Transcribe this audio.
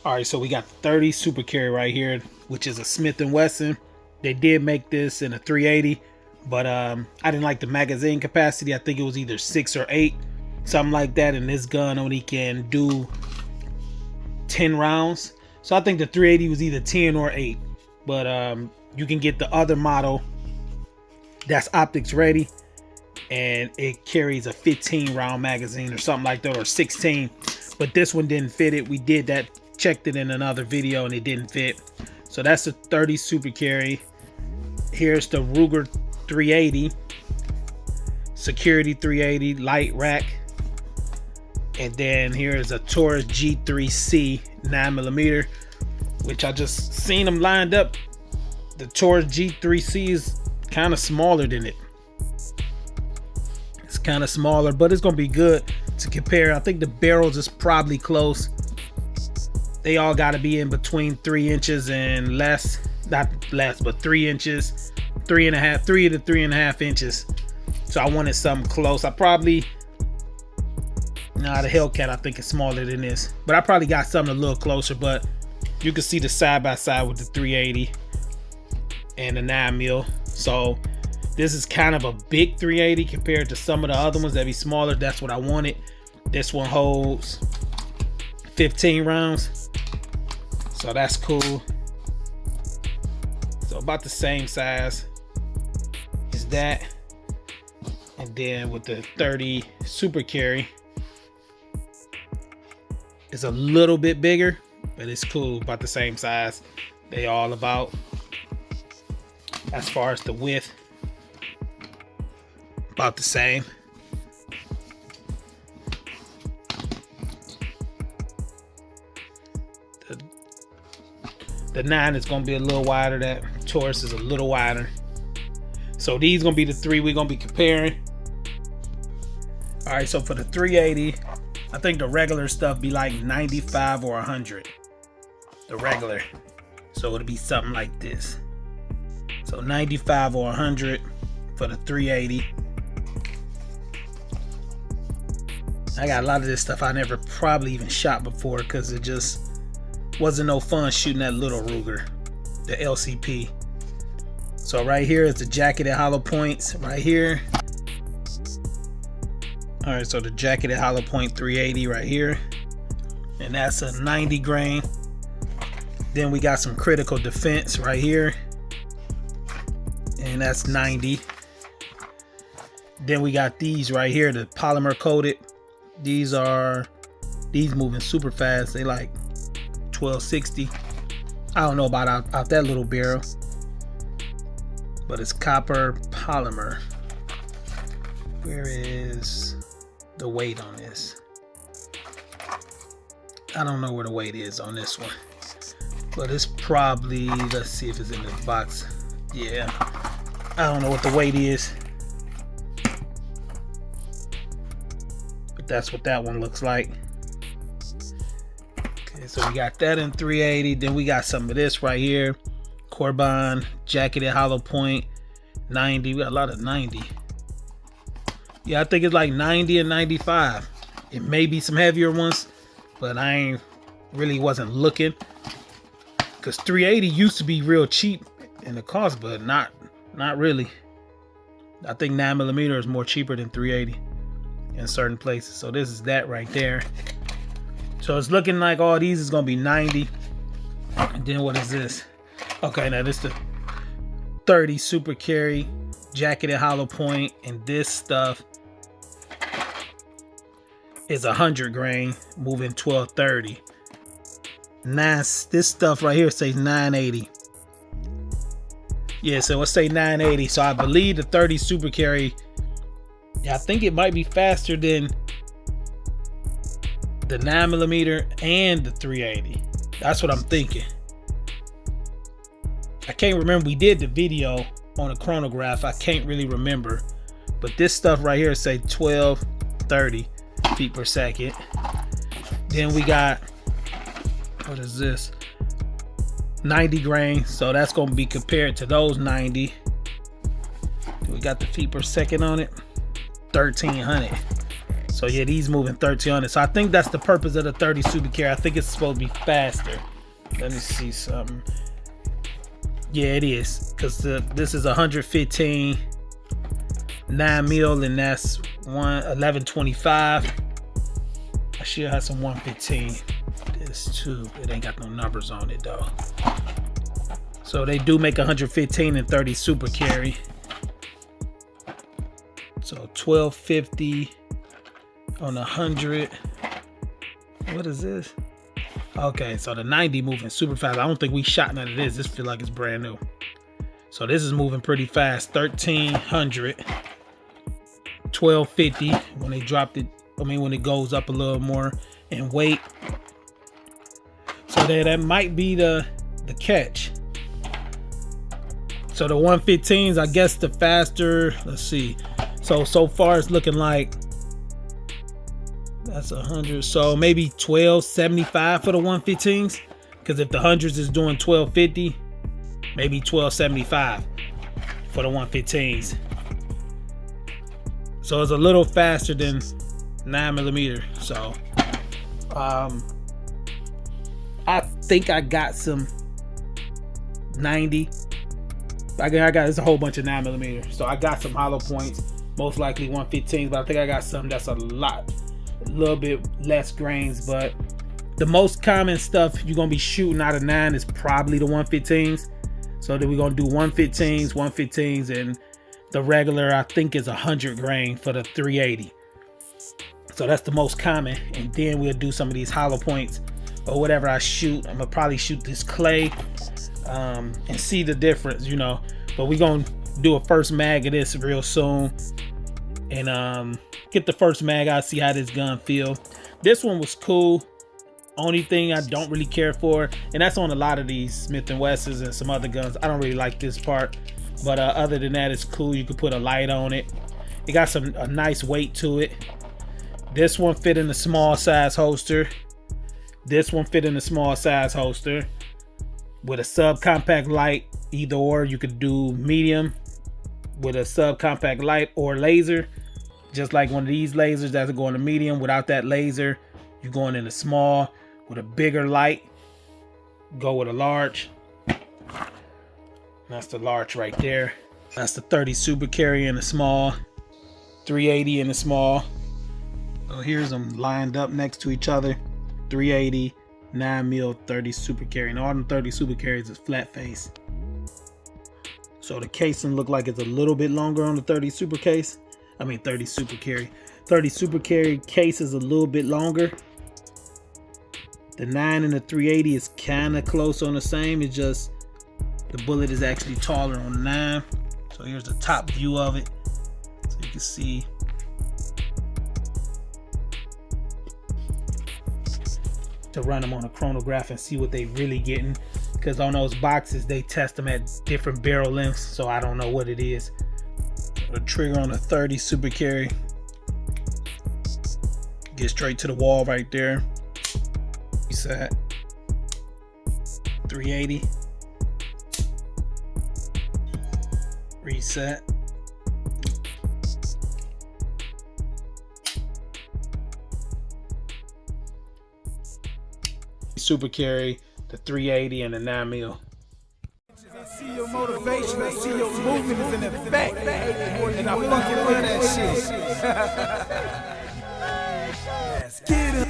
All right, so we got the 30 Super Carry right here, which is a Smith & Wesson. They did make this in a 380, but I didn't like the magazine capacity. I think it was either 6 or 8, something like that. And this gun only can do 10 rounds. So I think the 380 was either 10 or 8. But you can get the other model that's optics ready, and it carries a 15 round magazine or something like that, or 16. But this one didn't fit it. We did that, checked it in another video, and it didn't fit. So that's the 30 Super Carry. Here's the Ruger 380, Security 380 light rack. And then here's a Taurus G3C 9mm, which I just seen them lined up. The Taurus G3C is kind of smaller than it. It's kind of smaller, but it's gonna be good to compare. I think the barrels is probably close. They all got to be in between 3 inches and less, not less, but 3 inches, 3.5, 3 to 3.5 inches. So I wanted something close. I probably, nah, the Hellcat I think is smaller than this, but I probably got something a little closer. But you can see the side by side with the 380 and the 9mm. So this is kind of a big 380 compared to some of the other ones that be smaller. That's what I wanted. This one holds 15 rounds, so that's cool. So about the same size as that. And then with the 30 Super Carry, it's a little bit bigger, but it's cool, about the same size. They all about, as far as the width, about the same. The 9 is going to be a little wider. That Taurus is a little wider. So these going to be the 3 we're going to be comparing. All right, so for the 380, I think the regular stuff be like 95 or 100. The regular. So it'll be something like this. So 95 or 100 for the 380. I got a lot of this stuff I never probably even shot before, because it just wasn't no fun shooting that little Ruger, the LCP. So right here is the jacketed hollow points right here. All right, so the jacketed hollow point 380 right here, and that's a 90 grain. Then we got some critical defense right here, and that's 90. Then we got these right here, the polymer coated. These moving super fast. They like 1260. I don't know about out that little barrel, but it's copper polymer. Where is the weight on this? I don't know where the weight is on this one, but it's probably, let's see if it's in the box. Yeah, I don't know what the weight is, but that's what that one looks like. So we got that in 380. Then we got some of this right here, Corbin jacketed hollow point 90. We got a lot of 90. Yeah, I think it's like 90 and 95. It may be some heavier ones, but I ain't really wasn't looking, because 380 used to be real cheap in the cost, but not really. I think 9mm is more cheaper than 380 in certain places. So this is that right there. So it's looking like all these is gonna be 90. And then what is this? Okay, now this is the 30 Super Carry jacketed hollow point, and this stuff is 100 grain moving 1230. Nice. This stuff right here says 980. Yeah, so let's say 980. So I believe the 30 Super Carry, yeah, I think it might be faster than the 9mm and the 380. That's what I'm thinking. I can't remember. We did the video on a chronograph. I can't really remember, but this stuff right here say 1230 feet per second. Then we got, what is this? 90 grain. So that's going to be compared to those 90. We got the feet per second on it, 1300. So yeah, these moving 1300. So I think that's the purpose of the 30 super carry. I think it's supposed to be faster. Let me see something. Yeah, it is, because this is 115 9 mil, and that's 1125. I should have some 115. This too, it ain't got no numbers on it though. So they do make 115 and 30 super carry. So 1250 on 100. What is this? Okay, so the 90 moving super fast. I don't think we shot none of this. This feel like it's brand new. So this is moving pretty fast. 1300, 1250 when they dropped it. I mean, when it goes up a little more in weight. So that might be the catch. So the 115s, I guess the faster. Let's see. So far it's looking like that's 100. So maybe 1275 for the 115s. Because if the hundreds is doing 1250, maybe 1275 for the 115s. So it's a little faster than 9mm. So I think I got some 90. I got it's a whole bunch of 9mm. So I got some hollow points, most likely 115s, but I think I got some that's a little bit less grains. But the most common stuff you're gonna be shooting out of 9 is probably the 115s. So then we're gonna do 115s, and the regular I think is 100 grain for the 380. So that's the most common, and then we'll do some of these hollow points or whatever I shoot. I'm gonna probably shoot this clay and see the difference, you know. But we're gonna do a first mag of this real soon, and get the first mag out, see how this gun feel. This one was cool. Only thing I don't really care for, and that's on a lot of these Smith & Wessons and some other guns, I don't really like this part. But other than that, it's cool. You can put a light on it. It got a nice weight to it. This one fit in the small size holster. This one fit in the small size holster with a subcompact light. Either or, you could do medium with a subcompact light or laser. Just like one of these lasers that's going to medium. Without that laser, you're going in a small. With a bigger light, go with a large. That's the large right there. That's the 30 super carry in the small, 380 in the small. So here's them lined up next to each other. 380, 9mm, 30 super carry. And all them 30 super carries is flat face. So the casing look like it's a little bit longer on the 30 super case. I mean 30 super carry. 30 super carry case is a little bit longer. The 9 and the 380 is kind of close on the same. It's just the bullet is actually taller on the 9. So here's the top view of it. So you can see. To run them on a chronograph and see what they really getting. Because on those boxes, they test them at different barrel lengths. So I don't know what it is. The trigger on the 30 super carry. Get straight to the wall right there. Reset. 380. Reset. Super carry, the 380 and the 9mm. See your motivation, I see your movement is in effect, and I fucking love that shit. Let's get it.